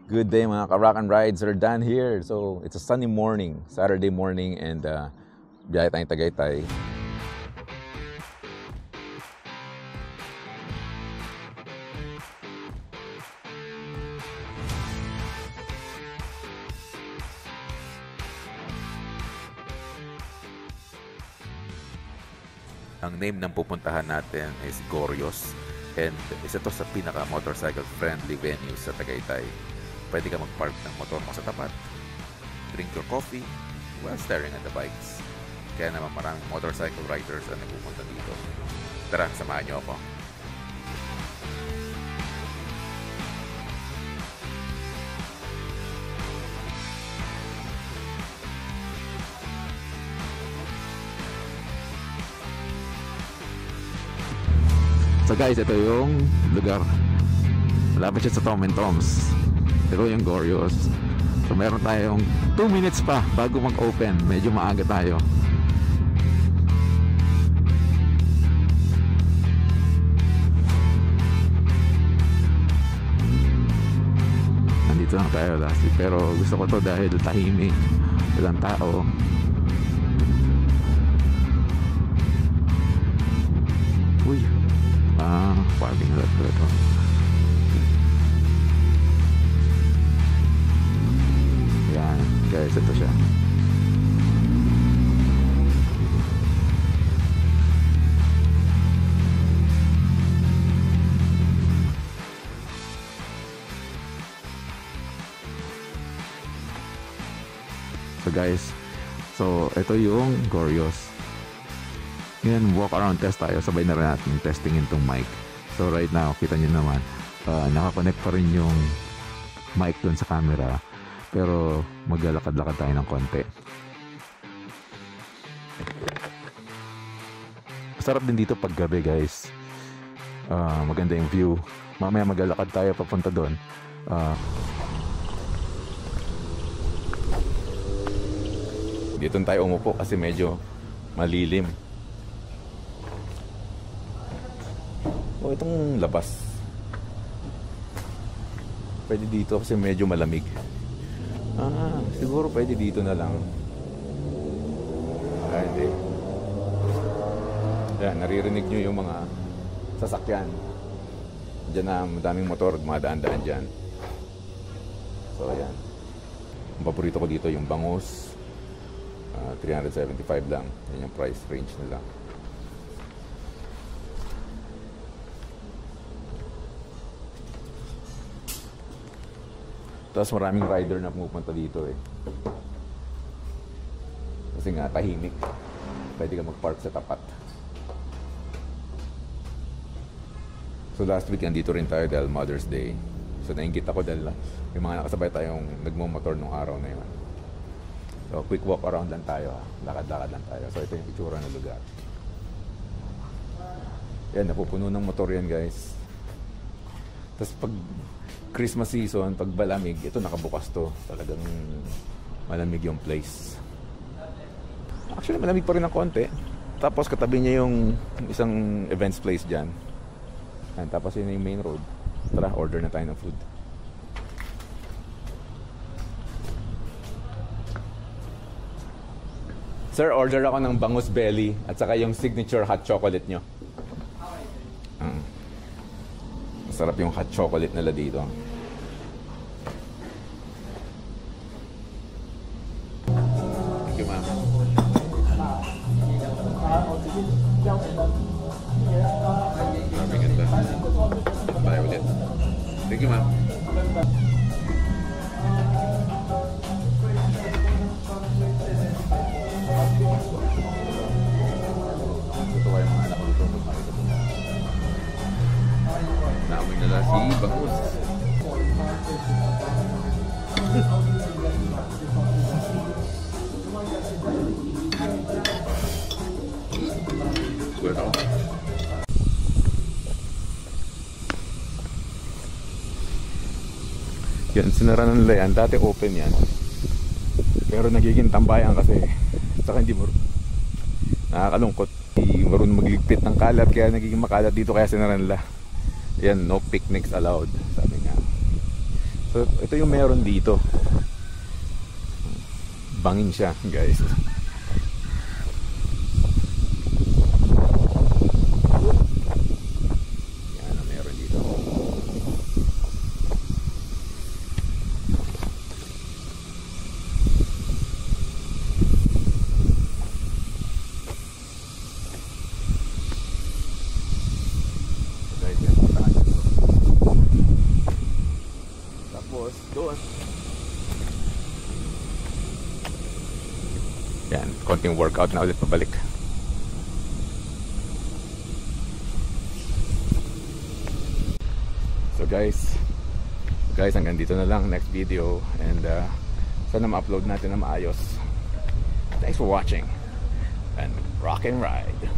Good day mga ka-rock and rides are done here. So it's a sunny morning, Saturday morning, and biyahe tayong Tagaytay. Ang name ng pupuntahan natin is Gorios, and isa to sa pinaka motorcycle friendly venue sa Tagaytay. Pwede ka mag-park ng motor mo sa tapat, drink your coffee while staring at the bikes. Kaya naman maraming motorcycle riders ang nagpupunta dito. Tara, samahan niyo ako. So guys, ito yung lugar. Malapit siya sa Tom and Tom's. Ito yung Gorios. So meron tayong 2 minutes pa bago mag-open. Medyo maaga tayo. Nandito lang tayo last week. Pero gusto ko to dahil tahimik. Walang tao. Uy. Parking lot ko ito. Yan, guys, ito siya. So guys, ito yung Gorios. Ngayon, walk around test tayo. Sabay na rin natin testing itong mic. So right now, kita nyo naman, nakakonect pa rin yung mic dun sa camera. Pero maglalakad-lakad tayo ng konti. Masarap din dito pag gabi, guys. Maganda yung view. Mamaya maglalakad tayo papunta doon. Dito tayo umupo kasi medyo malilim. Itong labas. Pwede dito kasi medyo malamig. Siguro pwede dito na lang. Hindi. Ayan, naririnig nyo yung mga sasakyan. Diyan na madaming motor, dumadaan-daan dyan. So ayan. Ang paborito ko dito yung bangus. 375 lang. Yan yung price range nila. Tapos maraming rider na pumupunta dito eh. Kasi nga tahimik. Pwede ka mag-park sa tapat. So last week nandito rin tayo dahil Mother's Day. So nainggit ako dahil may mga nakasabay tayong nagmumotor nung araw na yun. So quick walk around lang tayo. Lakad-lakad lang tayo. So ito yung itsura ng lugar. Yan, napupuno ng motor yan, guys. Tapos pag Christmas season, pag malamig, ito nakabukas to. Talagang malamig yung place. Actually, malamig pa rin ng konti. Tapos katabi niya yung isang events place dyan. And tapos yun yung main road. Tara, order na tayo ng food. Sir, order ako ng bangus belly at saka yung signature hot chocolate nyo. Masarap yung hot chocolate nila dito. Thank you, ma'am. Grabe ganda. Tayo ulit. Thank you, ma'am. Tutuwa yung mga anak ko dito. Naamoy nila si bangus. Good ako. Yan, sinara na nila yan. Dati open yan. Pero nagiging tambayan kasi. Saka hindi nakakalungkot. Hindi marunong magligpit ng kalat kaya nagiging makalat dito kaya sinara nila. Yan, no picnics allowed, sabi nga. So So, ito yung meron dito. Bangin siya, guys. Yan ang meron dito. Guys, yan, puntahan nyo to. Tapos, doon. Yan, konting workout na ulit pabalik. So guys, hanggang dito na lang next video, and sana ma-upload natin na maayos. Thanks for watching and rock and ride.